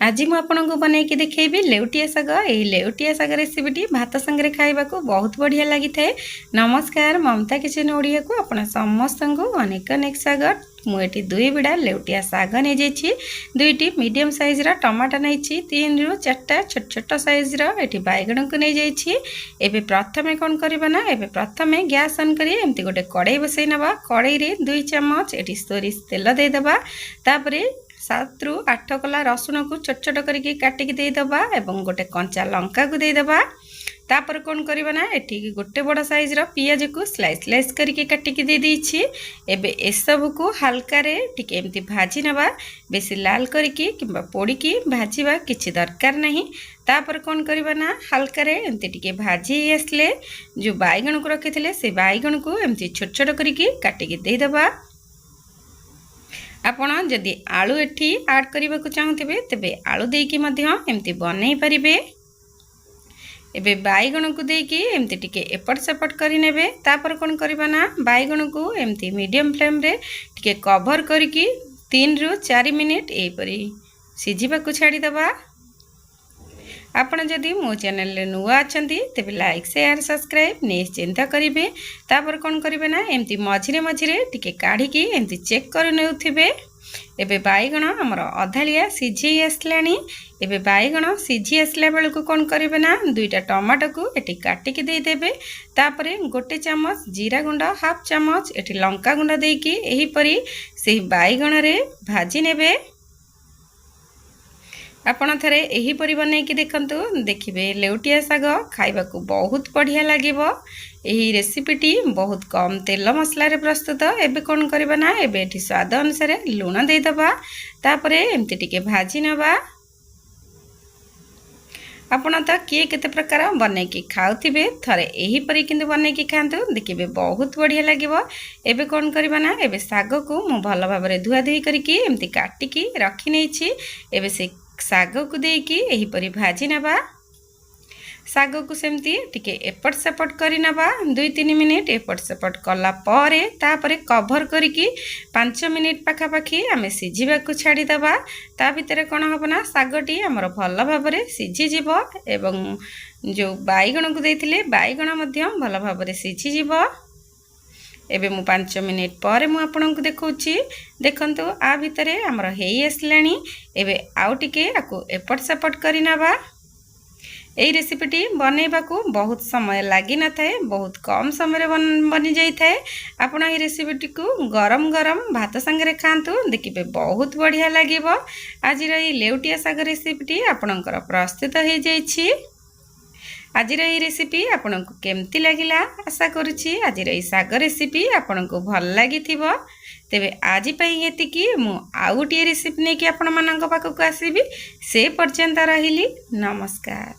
आज मु आपको बनैकी देखी लेउटिया साग। यही लेउटिया साग रेसिपीटी भात सांगे खाइबा बहुत बढ़िया लगी थाए। नमस्कार, ममता किचन ओडिया को आपण समस्त को अनेक अनेक स्वागत। मुझे दुई बिड़ा लेउटिया साग नहीं जाइए, दुईटी मीडियम साइज रा टमाटर नहीं, 3 ରୁ 4टा छोट छोट साइज रे बैगण को नहीं जाइए। एबे प्रथमे कौन करबा ना, एबे प्रथमे गैस ऑन करी एमती गोटे कड़ाई बसई नबा। कड़ाई रे 2 चम्मच एटी सोरिष तेल दे दबा। तापरे 7 ରୁ 8 कला रसुण को छोट छोट करके काटिकी देदबा एवं गोटे कंचा लंका को देदबा। तापर कौन करबा ना, एठी गोटे बड़ साइज रो पियाज को स्लाइस स्लाइस करके काटिकी दे देछि। एबे ए सब को हल्का रे टिके एमती भाजी नबा, बेसी लाल करके किंबा पोड़ीकी भाजीबा किछि दरकार नहीं। तापर कौन करबा ना, हल्का रे एमती टिके भाजी आसले जो बैगण को रखिथिले से बैगण को एमती छोट छोट करके काटिकी देदबा। आपण जदि आलू एठी ऐड करबा को चाहूथिबे तबे आलू देकी मध्य एमती बनै परिबे। एबे बैगण को देकी एमती टिके एपट सेपट करि नेबे। तापर कोन करबा ना, बैगण को एमती मीडियम फ्लेम रे टिके कवर करके 3 ରୁ 4 मिनिट एई परी सिझिबा को छाडी दबा। आपण जदि मो चैनल रे नुआ अछंती तबे लाइक शेयर सब्सक्राइब निश्चिंत करिवे। तापर कोन करिवे ना, एमती मझिरे मझिरे टिके काढी की एमती चेक कर नेउथिबे। एबे बैगण हमर अधालिया सिझी आसलानी। एबे बैगण सिझी आसला बेल को कोन करिवे ना, 2टा टमाटो को एटी काटी के दे देबे। तापरे गोटे चम्मच जीरा गुंड, हाफ चम्मच एटी लंका गुंड देकी एही परी से बैगण रे भाजी नेबे। आपण थरे एही परी बनैकी देखंतु, देखिबे लेउटिया साग खाइबा को बहुत बढ़िया लागिबो। एही रेसिपीटी बहुत कम तेल मसला रे प्रस्तुत। एबे कोन करबा ना, एबे एठी स्वाद अनुसार लूण दे दबा। तापरे एमती टिके भाजी नबा। आपण तो किए केते प्रकार बनैकी खाउथिबे, थरे एही परी किंतु बनैकी खांतु, देखिबे बहुत बढ़िया लागिबो। एबे कोन करबा ना, एबे साग को मु भल भाबरे धुआ धुई करके एमती काटिकी रखी नेछि। एबे से साग को देकी एही परी भाजी नबा। साग को सेमती टिके एपट सेपट करी नबा। 2-3 मिनिट एपट सेपट कला परे तापरे कवर करके 5 मिनिट पाखापाखी आमे सिझिबा को छाड़ी दबा। ता भितरे कोन हबो ना, सागटी हमर भल भाबरे सिझी जिवो एवं जो बैगण को देथिले बैगण मध्य भल भाबरे सिझी जिवो। एबे मु 5 मिनिट पर मु आपनको देखौछि। देखंतु आ भितरे हमर हेई आसलानी। एबे आउ टिके आकु एपट सेपट करी नबा। एई रेसिपीटी बनैबा को बहुत समय लागि न थाए, बहुत कम समय रे बनि जाई थाए। आपण एई रेसिपीटी को गरम गरम भात संगे खांतु, देखिबे बहुत बढ़िया लागिबो। आज एई लेउटिया साग रेसिपीटी आपणकर प्रस्तुत हो जाइछि। आज रेसिपी आपन को केमती लगिला आशा करुछि। आज साग रेसिपी आपन को भल लगी थिबो। तेबे आज पई एतिकी मु आउ गोटे रेसिपी नेकी आपण मानक पाखक आसीबी। से पर्यंत रहिली, नमस्कार।